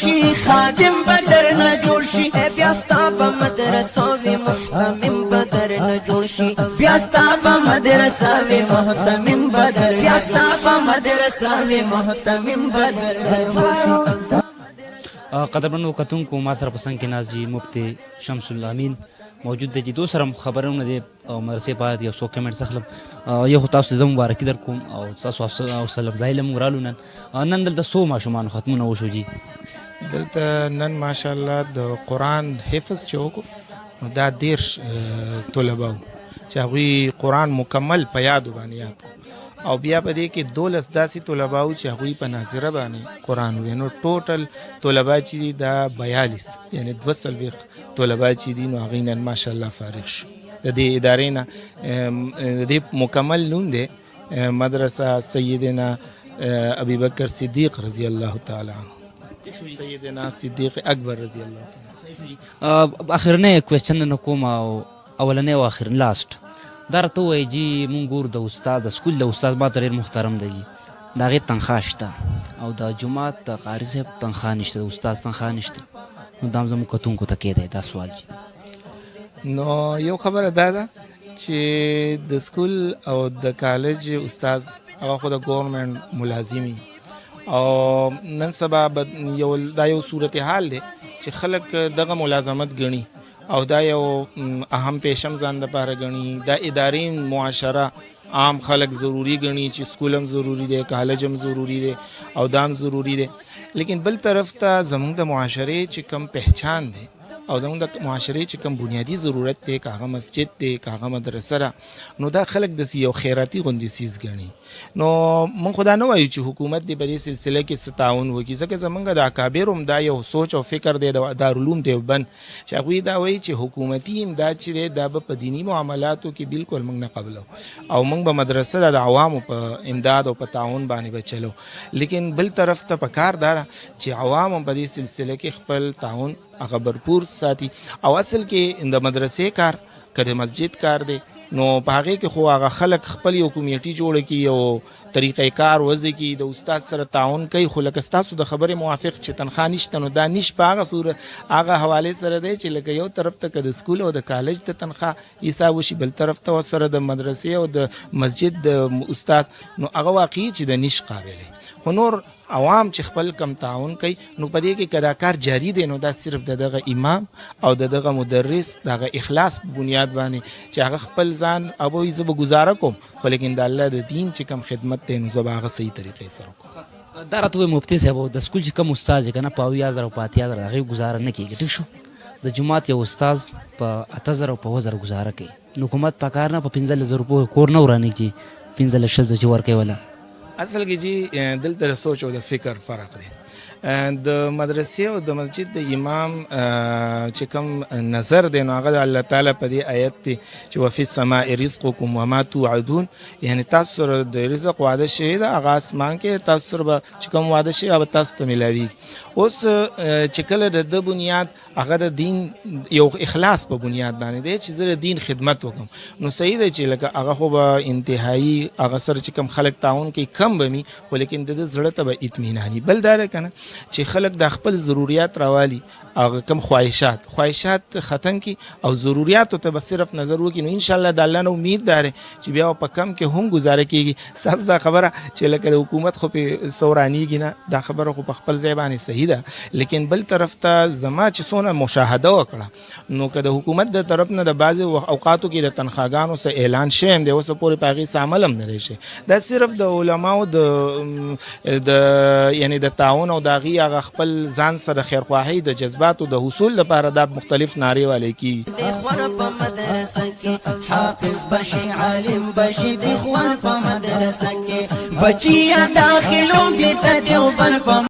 شي خادم بدر نه جوړ شي بیا ستا په مدرسو وي محتمم بدر نه جوړ شي بیا ستا په مدرسه وي محتمم بدر بیا ستا په مدرسه وي محتمم بدر نه جوړ شي. قدرمنو کتونکو ما سره په څنګ کې ناست جي مفتي شمس الله امین موجود دی چې دو سره خبرونه دی او مدرسې په اړه یو څو کمنټس اخلم. یو خو تاسو ته زه مبارکي در کوم او تاسو حوصله افزایي له موږ رالو نن دلته څو ماشومانو ختمونه وشو جي؟ دلته نن ماشاءالله د قرآن حفظ چې وکړو نو دا 10 طلبه وو چې هغوی قرآن مکمل په یادو باندې یاد کړو او بیا په دې کې 12 داسې طلبه وو چې هغوی په ناظره باندې قرآن ووایي. نو ټوټل طلبه چې دي دا 42 یعنی 240 طلبه چې دي نو هغوی نن ماشاءالله فارغ شو. د دې ادارې نه د دې مکمل نوم دی مدرسه سیدنا ابی بکر صدیق رضی الله تعالی عنه، سیدنا صدیق اکبر رضی الله تعالی. اخرنی کوېسچن نه کوم او اولنی او اخر لاست دا راته ووایي جي مونږ ګورو د استاد د سکول د استاد ما ته ډېر محترم دی جي د هغې تنخواه شته او د جومات د قاري صاحب تنخواه نشته د استاد تنخواه نشته نو دا هم زموږ کتونکو ته کیدی دا سوال جي. نو یو خبره دا ده چې د سکول او د کالج استاد هغه خو د ګورنمنټ ملازمي او نن سبا دا یو صورتحال دی چې خلک دغه ملازمت ګڼي او دا یو اهم پیشم ځان دپاره ګڼي. دا ادارې معاشره عام خلک ضروری ګڼي چې سکول هم ضروری دی کالج هم ضروری دی او دا هم ضروری دی. لیکن بل طرف ته زموږ د معاشرې چې کم پہچان دی او زموږ د معاشرې چې کوم بنیادي ضرورت دی که هغه مسجد دی که هغه مدرسه ده نو دا خلک داسې یو خیراتي غوندې څیز ګڼي. نو موږ خو دا نه وایو چې حکومت دې په دې سلسله کې څه تعاون وکړي ځکه زموږ د اکابرو هم دا یو سوچ او فکر دی د دارالعلوم دیوبند چې هغوی دا وایي چې حکومتي امداد چې دی دا به په دیني معاملاتو کې بالکل موږ نه قبلو او موږ به مدرسه د عوامو په امداد او په تعاون باندې به چلو. لیکن بل طرف ته پکار دا چې عوام هم په دې سلسله کې خپل تعاون هغه برپور ساتي او اصل کې د مدرسې کار که د مسجد کار دی نو په هغې کې خو هغه خلک خپل یو کمیټي جوړه کړي یو طریقې کار وضع کړي د استاد سره تعاون کوي. خو لکه ستاسو د خبرې موافق چې تنخواه نشته نو دا نش په هغه حوالې سره دی چې لکه یو طرف ته که د سکول او د کالج د تنخواه حساب وشي بل طرف ته سره د مدرسې او د مسجد د استاد نو هغه واقعي چې د نش قابل. خو نور عوام چې خپل کم تعاون کوي نو په دې کې که دا کار جاری دی نو دا صرف د دغه امام او د دغه مدرس دغه اخلاص په بنیاد باندې چې هغه خپل ځان ابوي زه به ګزاره کوم خو لیکن د الله د دین چې کم خدمت دی نو زه به هغه صحیح طریقې سره کوم. دا راته وایي مفتي صاحب د سکول چې کوم استاد یې که نه په 80,000 او په 80,000 هغې ګزاره نه کېږي ټیک شو د جومات یو استاد په 8,000 او په 2,000 ګزاره کوي نو حکومت په کار نه په 15,000 روپیو کور نه ورانېږي 15,000 چې ورکوي ولا اصل کې جی دلته د سوچ او د فکر فرق دی. د مدرسې او د مسجد د امام چې کوم نظر دی نو هغه د الله تعالی په دې آیت دی چې وفي السماء رزقکم وما توعدون یعنی تاسو سره د رزق وعده شوی ده هغه اسمان کې تاسو سره به چې کوم وعده شوی هغه تاسو ته میلاویږي. اوس چې کله د بنیاد هغه د دین یو اخلاص په بنیاد باندې دی چې زه د دین خدمت وکړم نو صحیح دی چې لکه هغه خو به انتهایی هغه سره چې کوم خلک تعاون کوي کم به وي خو لیکن د زړه ته به اطمیناني. بل دا که نه چې خلک د خپل ضروریات راوالي هغه کم خواهشات ختم کی او ضروریاتو ته به صرف نظر وکړي نو انشاءالله د الله نه امید داره چې بیا په کم کې هم گزاره کیږي. ستاسو دا خبره چې لکه د حکومت خو په سورانیږي نه دا خبره خو په خپل ځای باندې صحیح ده لیکن بل طرف ته زما چې څونه مشاهده وکړه نو که د حکومت د طرف نه د بعضې اوقاتو کې د تنخواګانو څه اعلان شوی دی اوسه پورې په هغې څه عمل هم نه دی شوی. دا صرف د علماو د یعنی د تعاون او د هغې هغه خپل ځان سره خیرخواهۍ د جذباتو د حصول لپاره دا مختلف نارې والی کېږي. د اخوان په مدرسه کې حافظ بشي عالم بشي د اخوان په مدرسه کې بچیا داخلو دي ته دیوبند په